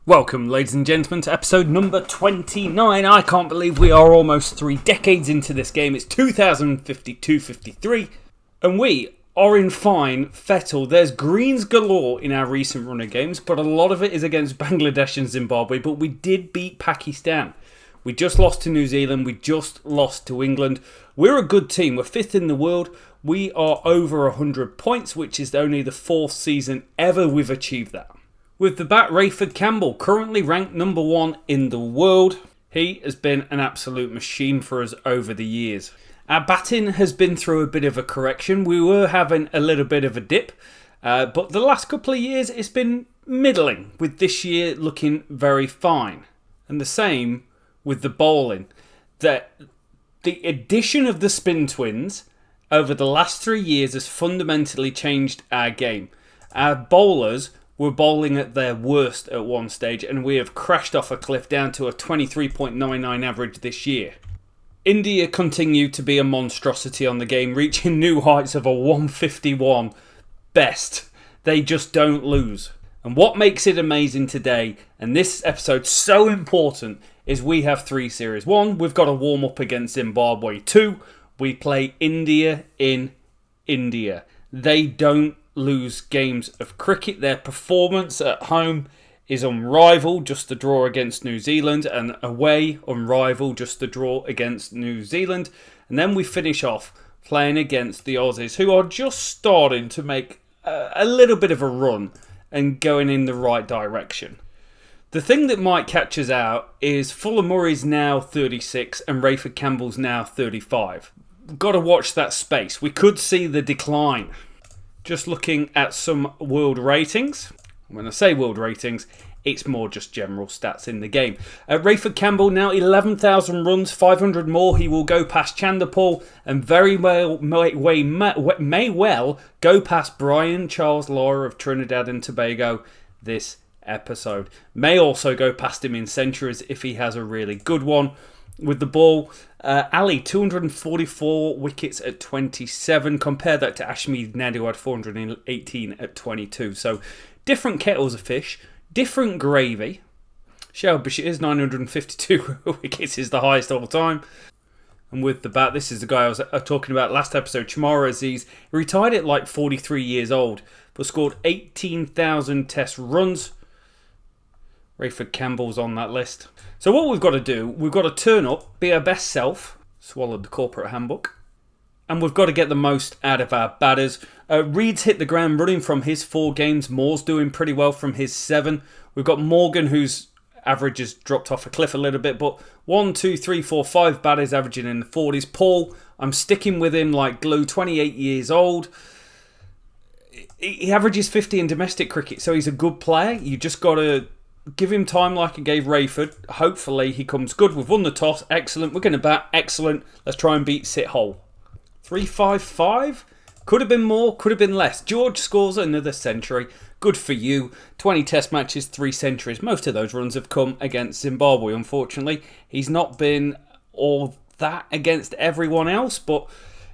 Welcome, ladies and gentlemen, to episode number 29. I can't believe we are almost 3 decades into this game. It's 2052-53, and we are in fine fettle. There's greens galore in our recent run of games, but a lot of it is against Bangladesh and Zimbabwe, but we did beat Pakistan. We just lost to New Zealand. We just lost to England. We're a good team. We're 5th in the world. We are over 100 points, which is only the 4th season ever we've achieved that. With the bat, Rayford Campbell, currently ranked number 1 in the world. He has been an absolute machine for us over the years. Our batting has been through a bit of a correction. We were having a little bit of a dip, but the last couple of years it's been middling, with this year looking very fine. And the same with the bowling. The addition of the spin twins over the last 3 years has fundamentally changed our game. Our bowlers were bowling at their worst at one stage, and we have crashed off a cliff down to a 23.99 average this year. India continue to be a monstrosity on the game, reaching new heights of a 151 best. They just don't lose. And what makes it amazing today, and this episode so important, is we have 3 series. 1, we've got a warm up against Zimbabwe. 2, we play India in India. They don't lose games of cricket. Their performance at home is unrivaled, just the draw against New Zealand, and away unrivaled, just the draw against New Zealand. And then we finish off playing against the Aussies, who are just starting to make a little bit of a run and going in the right direction. The thing that might catch us out is Fuller Murray's now 36 and Rayford Campbell's now 35. We've got to watch that space. We could see the decline. Just looking at some world ratings. When I say world ratings, it's more just general stats in the game. Rayford Campbell now 11,000 runs, 500 more. He will go past Chanderpaul and very well may well go past Brian Charles Lara of Trinidad and Tobago this episode. May also go past him in centuries if he has a really good one. With the ball, Ali, 244 wickets at 27. Compare that to Ashmead Ned, who had 418 at 22. So, different kettles of fish, different gravy. Shoaib Bashir's 952 wickets is the highest all time. And with the bat, this is the guy I was talking about last episode, Chamara Aziz. He retired at like 43 years old, but scored 18,000 test runs. Rayford Campbell's on that list. So what we've got to do, we've got to turn up, be our best self, swallowed the corporate handbook, and we've got to get the most out of our batters. Reed's hit the ground running from his 4 games. Moore's doing pretty well from his 7. We've got Morgan, whose average has dropped off a cliff a little bit, but 1, 2, 3, 4, 5 batters averaging in the 40s. Paul, I'm sticking with him like glue, 28 years old. He averages 50 in domestic cricket, so he's a good player. You just got to give him time like I gave Rayford. Hopefully he comes good. We've won the toss. Excellent. We're going to bat. Excellent. Let's try and beat Sithole. 355. Could have been more. Could have been less. George scores another century. Good for you. 20 test matches, 3 centuries. Most of those runs have come against Zimbabwe, unfortunately. He's not been all that against everyone else, but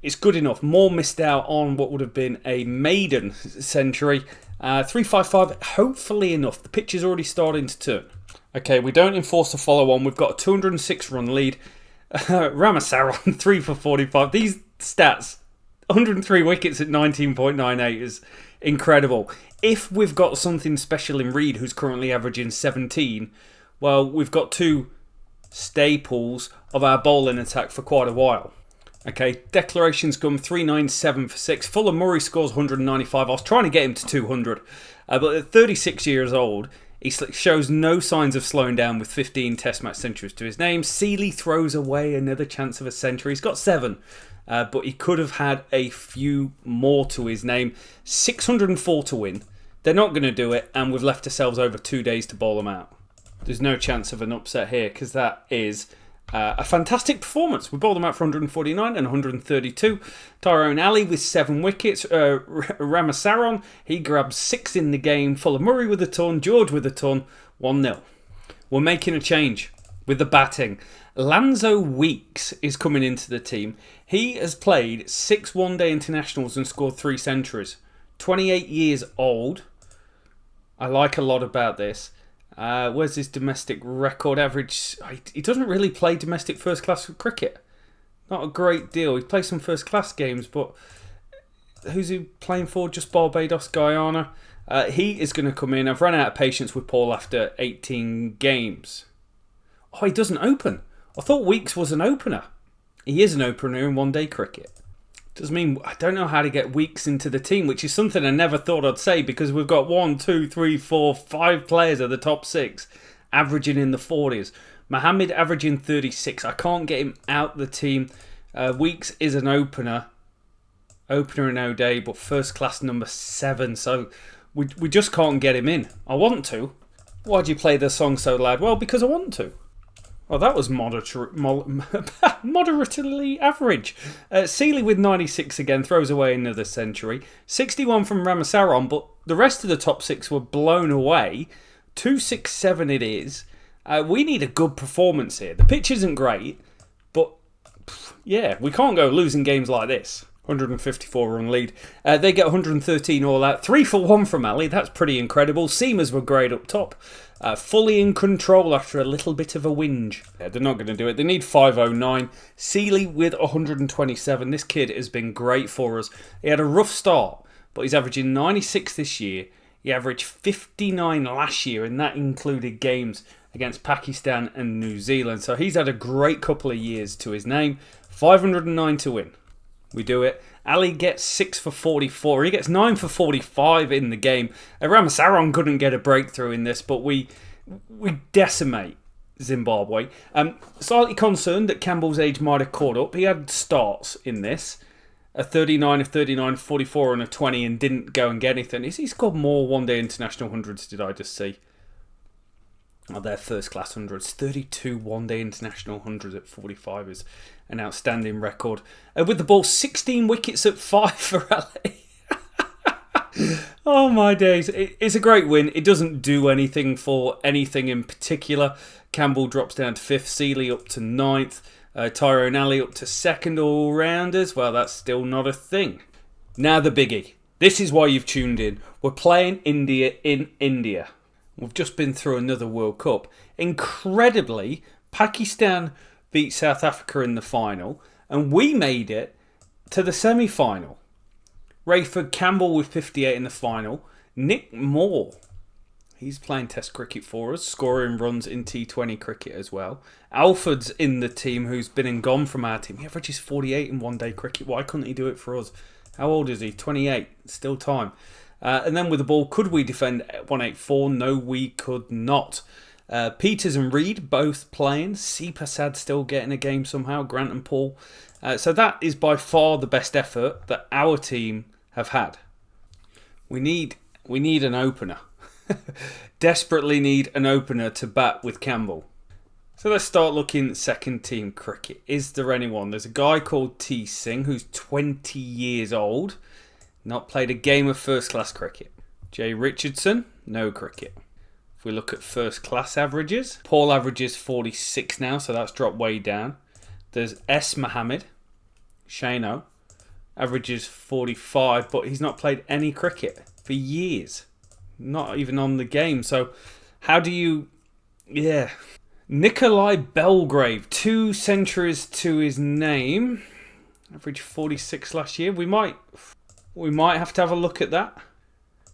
it's good enough. Moore missed out on what would have been a maiden century. 355, hopefully enough. The pitch is already starting to turn. Okay, we don't enforce a follow-on. We've got a 206 run lead. Ramasaran, 3 for 45. These stats, 103 wickets at 19.98 is incredible. If we've got something special in Reed, who's currently averaging 17, well, we've got 2 staples of our bowling attack for quite a while. Okay, declarations come 397 for 6. Fuller Murray scores 195. I was trying to get him to 200. But at 36 years old, he shows no signs of slowing down with 15 test match centuries to his name. Seeley throws away another chance of a century. He's got 7. But he could have had a few more to his name. 604 to win. They're not going to do it. And we've left ourselves over 2 days to bowl them out. There's no chance of an upset here because that is a fantastic performance. We bowled them out for 149 and 132. Tyrone Ali with 7 wickets. Ramasaran, he grabs 6 in the game. Fuller Murray with a ton. George with a ton. 1-0. We're making a change with the batting. Lanzo Weeks is coming into the team. He has played 6 one-day internationals and scored 3 centuries. 28 years old. I like a lot about this. Where's his domestic record average? He doesn't really play domestic first class cricket. Not a great deal. He plays some first class games, but who's he playing for? Just Barbados, Guyana. He is going to come in. I've run out of patience with Paul after 18 games. Oh, he doesn't open. I thought Weeks was an opener. He is an opener in one-day cricket. Does mean I don't know how to get Weeks into the team, which is something I never thought I'd say because we've got 1, 2, 3, 4, 5 players of the top 6 averaging in the 40s. Mohammed averaging 36. I can't get him out the team. Weeks is an opener in O-Day, but first class number 7. So we just can't get him in. I want to. Why'd you play the song so loud? Well, because I want to. Well, that was moderately average. Seeley with 96 again, throws away another century. 61 from Ramasaran, but the rest of the top 6 were blown away. 267 it is. We need a good performance here. The pitch isn't great, but yeah, we can't go losing games like this. 154 run lead. They get 113 all out. 3 for 1 from Ali. That's pretty incredible. Seamers were great up top. Fully in control after a little bit of a whinge. Yeah, they're not going to do it. They need 509. Seeley with 127. This kid has been great for us. He had a rough start, but he's averaging 96 this year. He averaged 59 last year, and that included games against Pakistan and New Zealand. So he's had a great couple of years to his name. 509 to win. We do it. Ali gets 6 for 44. He gets 9 for 45 in the game. Ramasaran couldn't get a breakthrough in this, but we decimate Zimbabwe. Slightly concerned that Campbell's age might have caught up. He had starts in this. A 39, a 39, 44 and a 20 and didn't go and get anything. He scored more one-day international hundreds, did I just see? Oh, their first-class hundreds. 32 one-day international hundreds at 45 is an outstanding record. With the ball, 16 wickets at 5 for Ali. Oh, my days. It's a great win. It doesn't do anything for anything in particular. Campbell drops down to 5th. Seeley up to 9th. Tyrone Ali up to 2nd all-rounders. Well, that's still not a thing. Now the biggie. This is why you've tuned in. We're playing India in India. We've just been through another World Cup. Incredibly, Pakistan beat South Africa in the final, and we made it to the semi-final. Rayford Campbell with 58 in the final. Nick Moore, he's playing Test cricket for us, scoring runs in T20 cricket as well. Alford's in the team, who's been and gone from our team. He averages 48 in one-day cricket. Why couldn't he do it for us? How old is he? 28. Still time. And then with the ball, could we defend 184? No, we could not. Peters and Reed both playing. Prasad still getting a game somehow. Grant and Paul. So that is by far the best effort that our team have had. We need an opener. Desperately need an opener to bat with Campbell. So let's start looking at second team cricket. Is there anyone? There's a guy called T. Singh who's 20 years old. Not played a game of first class cricket. Jay Richardson, no cricket. If we look at first class averages, Paul averages 46 now, so that's dropped way down. There's S. Mohammed, Shano, averages 45, but he's not played any cricket for years. Not even on the game. So how do you... Yeah. Nikolai Belgrave, 2 centuries to his name. Averaged 46 last year. We might have to have a look at that.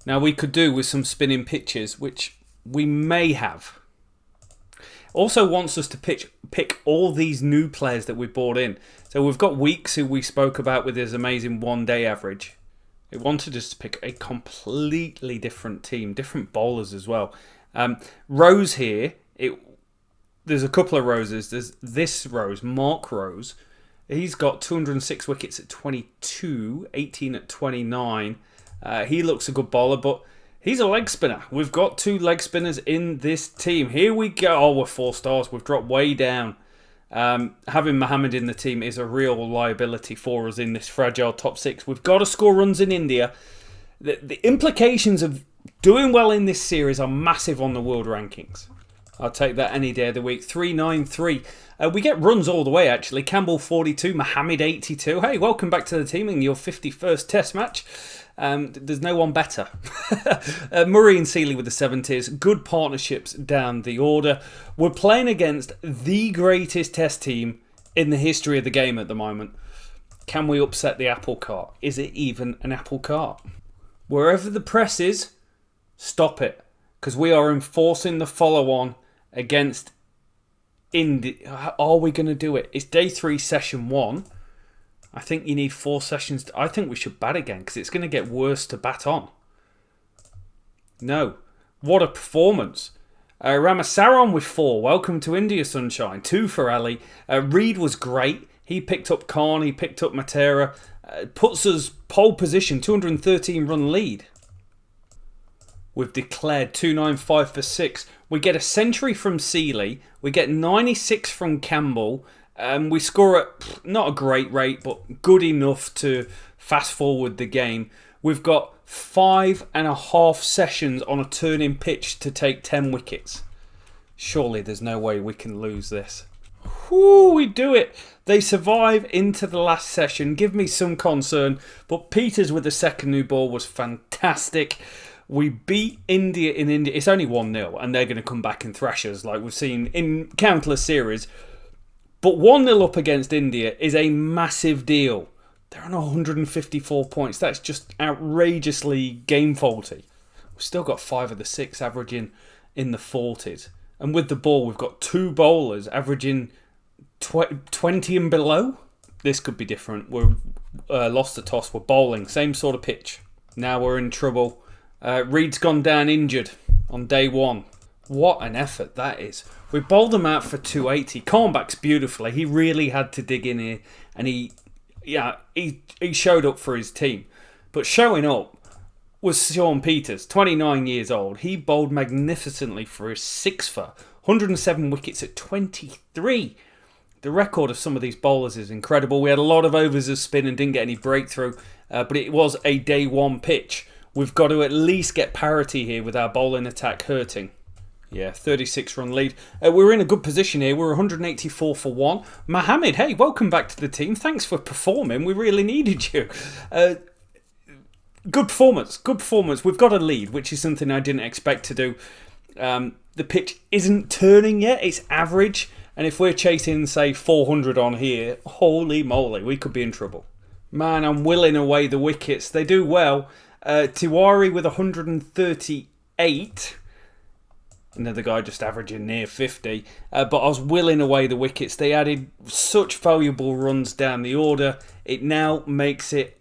Now, we could do with some spinning pitches, which we may have. Also wants us to pick all these new players that we've brought in. So we've got Weeks, who we spoke about with his amazing one-day average. It wanted us to pick a completely different team, different bowlers as well. Rose here, there's a couple of Roses. There's this Rose, Mark Rose. He's got 206 wickets at 22, 18 at 29. He looks a good bowler, but he's a leg spinner. We've got 2 leg spinners in this team. Here we go. Oh, we're 4 stars. We've dropped way down. Having Mohammed in the team is a real liability for us in this fragile top 6. We've got to score runs in India. The implications of doing well in this series are massive on the world rankings. I'll take that any day of the week. 393. We get runs all the way, actually. Campbell 42, Mohammed 82. Hey, welcome back to the team in your 51st Test match. There's no one better. Murray and Seeley with the 70s. Good partnerships down the order. We're playing against the greatest Test team in the history of the game at the moment. Can we upset the apple cart? Is it even an apple cart? Wherever the press is, stop it. Because we are enforcing the follow-on against India. Are we going to do it? It's day 3, session 1. I think you need 4 sessions. I think we should bat again because it's going to get worse to bat on. No. What a performance. Ramasaran with 4. Welcome to India, sunshine. 2 for Ali. Reed was great. He picked up Khan. He picked up Matera. Puts us pole position, 213 run lead. We've declared 295 for 6. We get a century from Seeley. We get 96 from Campbell. We score at not a great rate, but good enough to fast forward the game. We've got 5.5 sessions on a turning pitch to take 10 wickets. Surely there's no way we can lose this. Whoo, we do it. They survive into the last session. Give me some concern. But Peters with the second new ball was fantastic. We beat India in India. It's only 1-0 and they're going to come back and thrash us like we've seen in countless series. But 1-0 up against India is a massive deal. They're on 154 points. That's just outrageously game faulty. We've still got 5 of the 6 averaging in the 40s. And with the ball, we've got 2 bowlers averaging 20 and below. This could be different. We're lost the toss. We're bowling. Same sort of pitch. Now we're in trouble. Reed's gone down injured on day 1. What an effort that is. We bowled him out for 280. Cornback's beautifully. He really had to dig in here. And he showed up for his team. But showing up was Sean Peters, 29 years old. He bowled magnificently for his 6 for 107 wickets at 23. The record of some of these bowlers is incredible. We had a lot of overs of spin and didn't get any breakthrough. But it was a day 1 pitch. We've got to at least get parity here with our bowling attack hurting. Yeah, 36 run lead. We're in a good position here. We're 184 for 1. Mohammed, hey, welcome back to the team. Thanks for performing. We really needed you. Good performance. Good performance. We've got a lead, which is something I didn't expect to do. The pitch isn't turning yet. It's average. And if we're chasing, say, 400 on here, holy moly, we could be in trouble. Man, I'm willing away the wickets. They do well. Tiwari with 138. Another guy just averaging near 50. But I was willing away the wickets. They added such valuable runs down the order. It now makes it,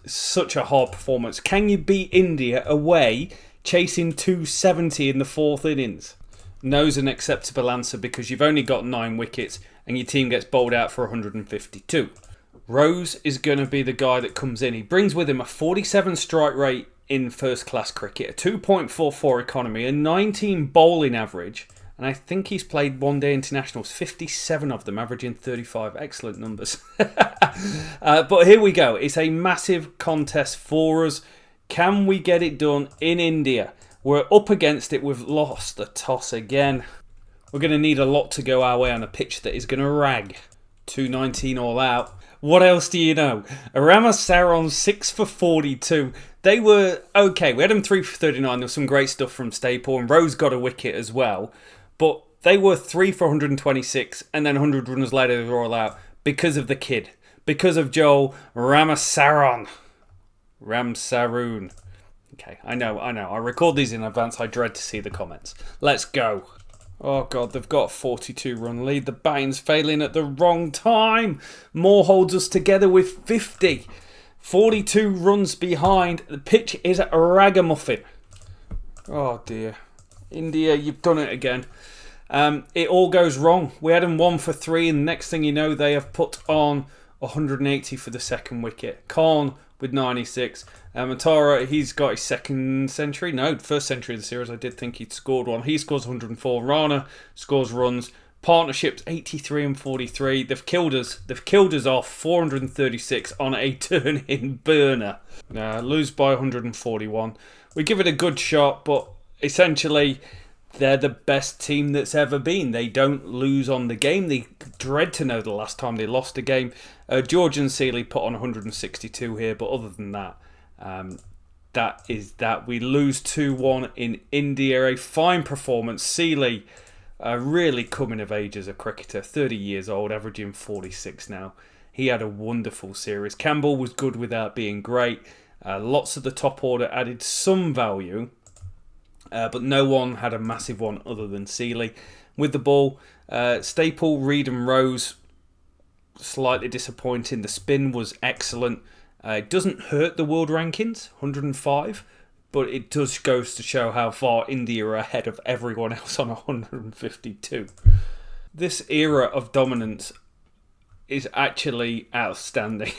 such a hard performance. Can you beat India away chasing 270 in the 4th innings? No's an acceptable answer because you've only got 9 wickets and your team gets bowled out for 152. Rose is going to be the guy that comes in. He brings with him a 47 strike rate in first class cricket, a 2.44 economy, a 19 bowling average, and I think he's played one-day internationals, 57 of them, averaging 35. Excellent numbers. But here we go. It's a massive contest for us. Can we get it done in India? We're up against it. We've lost the toss again. We're going to need a lot to go our way on a pitch that is going to rag. 219 all out. What else do you know? Ramasaran 6 for 42. They were okay. We had them 3 for 39. There was some great stuff from Staple, and Rose got a wicket as well. But they were 3 for 126, and then 100 runs later they were all out because of the kid. Because of Joel Ramasaran. Ramsaroon. Okay, I know. I record these in advance. I dread to see the comments. Let's go. Oh, God, they've got a 42-run lead. The batting's failing at the wrong time. Moore holds us together with 50. 42 runs behind. The pitch is a ragamuffin. Oh, dear. India, you've done it again. It all goes wrong. We had them 1 for 3, and the next thing you know, they have put on 180 for the second wicket. Khan with 96. Matara, he's got his second century. No, first century of the series. I did think he'd scored one. He scores 104. Rana scores runs. Partnerships 83 and 43. They've killed us. They've killed us off 436 on a turn-in burner. Lose by 141. We give it a good shot, but essentially they're the best team that's ever been. They don't lose on the game. They dread to know the last time they lost a game. George and Seeley put on 162 here, but other than that, that is that. We lose 2-1 in India. A fine performance. Seeley really coming of age as a cricketer. 30 years old, averaging 46 now. He had a wonderful series. Campbell was good without being great. Lots of the top order added some value. But no one had a massive one other than Seeley. With the ball, Staple, Reed and Rose, slightly disappointing. The spin was excellent. It doesn't hurt the world rankings, 105, but it does goes to show how far India are ahead of everyone else on 152. This era of dominance is actually outstanding.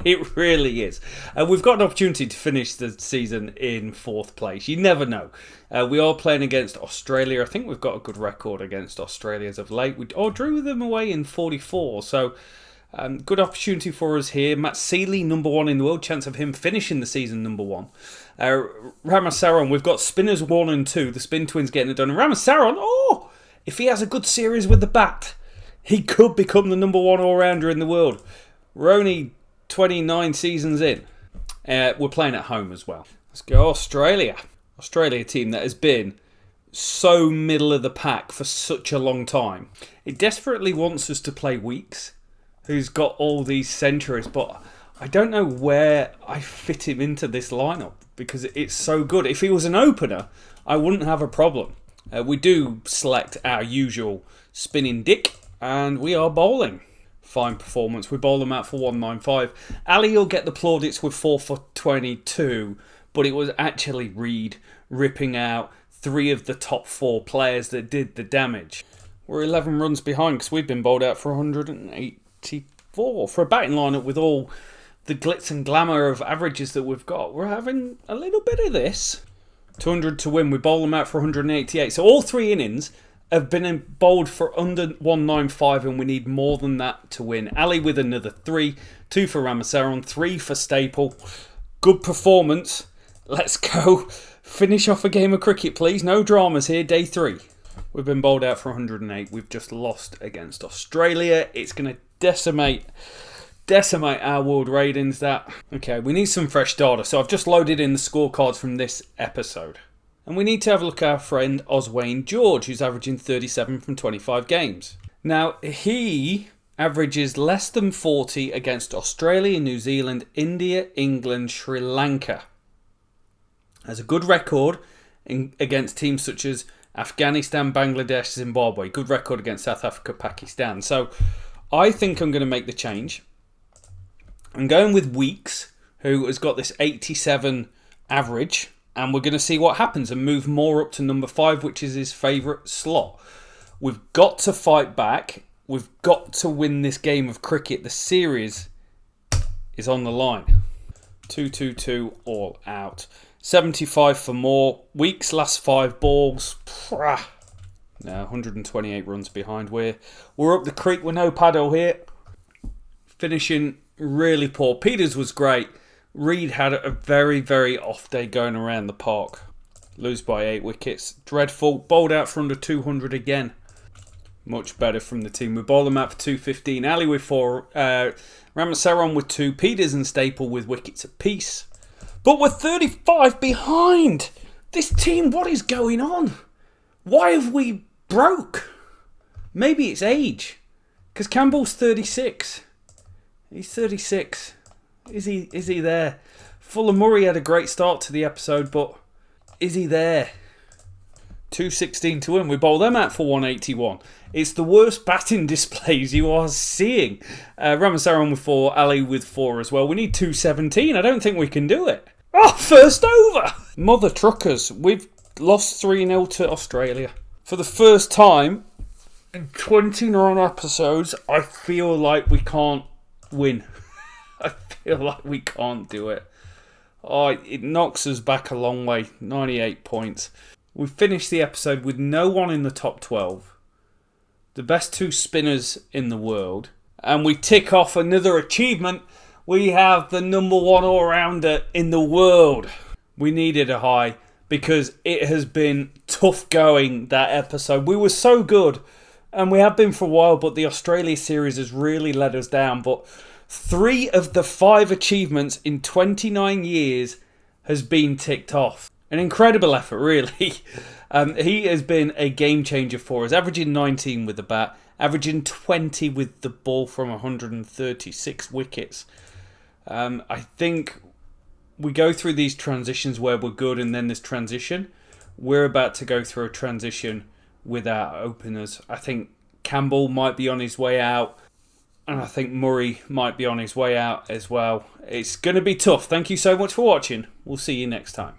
It really is. We've got an opportunity to finish the season in 4th place. You never know. We are playing against Australia. I think we've got a good record against Australia as of late. We drew them away in 44. So, good opportunity for us here. Matt Seeley, number 1 in the world. Chance of him finishing the season number 1. Ramasaran, we've got spinners 1 and 2. The spin twins getting it done. And Ramasaran, if he has a good series with the bat, he could become the number 1 all-rounder in the world. Roney, 29 seasons in. We're playing at home as well. Let's go Australia. Australia team that has been so middle of the pack for such a long time. It desperately wants us to play Weeks, who's got all these centuries, but I don't know where I fit him into this lineup because it's so good. If he was an opener, I wouldn't have a problem. We do select our usual spinning Dick, and we are bowling. Fine performance. We bowl them out for 195. Ali will get the plaudits with 4 for 22, but it was actually Reed ripping out 3 of the top 4 players that did the damage. We're 11 runs behind because we've been bowled out for 184. For a batting lineup with all the glitz and glamour of averages that we've got, we're having a little bit of this. 200 to win. We bowl them out for 188. So all 3 innings have been bowled for under 195, and we need more than that to win. Ali with another 3, 2 for Ramasaran, 3 for Staple. Good performance. Let's go. Finish off a game of cricket, please. No dramas here. Day 3. We've been bowled out for 108. We've just lost against Australia. It's going to decimate our world ratings. Okay, we need some fresh data. So I've just loaded in the scorecards from this episode. And we need to have a look at our friend Oswayne George, who's averaging 37 from 25 games. Now, he averages less than 40 against Australia, New Zealand, India, England, Sri Lanka. Has a good record against teams such as Afghanistan, Bangladesh, Zimbabwe. Good record against South Africa, Pakistan. So, I think I'm going to make the change. I'm going with Weeks, who has got this 87 average. And we're going to see what happens and move more up to number 5, which is his favourite slot. We've got to fight back. We've got to win this game of cricket. The series is on the line. 2-2-2 all out. 75 for more. Weeks last 5 balls. Now 128 runs behind. We're up the creek with no paddle here. Finishing really poor. Peters was great. Reed had a very, very off day going around the park. Lose by 8 wickets. Dreadful. Bowled out for under 200 again. Much better from the team. We bowled them out for 215. Ali with 4. Ramasaran with 2. Peters and Staple with wickets apiece. But we're 35 behind. This team, what is going on? Why have we broke? Maybe it's age. Because Campbell's 36. He's 36. Is he there? Fuller Murray had a great start to the episode, but is he there? 216 to win. We bowl them out for 181. It's the worst batting displays you are seeing. Ramasaran with 4, Ali with 4 as well. We need 217. I don't think we can do it. Oh, first over! Mother truckers. We've lost 3-0 to Australia. For the first time in 29 episodes, I feel like we can't win. I feel like we can't do it. Oh, it knocks us back a long way. 98 points. We finished the episode with no one in the top 12. The best 2 spinners in the world. And we tick off another achievement. We have the number 1 all-rounder in the world. We needed a high. because it has been tough going, that episode. We were so good, and we have been for a while, but the Australia series has really let us down. But 3 of the 5 achievements in 29 years has been ticked off. An incredible effort, really. He has been a game changer for us, averaging 19 with the bat, averaging 20 with the ball from 136 wickets. I think we go through these transitions where we're good, and then this transition. We're about to go through a transition with our openers. I think Campbell might be on his way out, and I think Murray might be on his way out as well. It's going to be tough. Thank you so much for watching. We'll see you next time.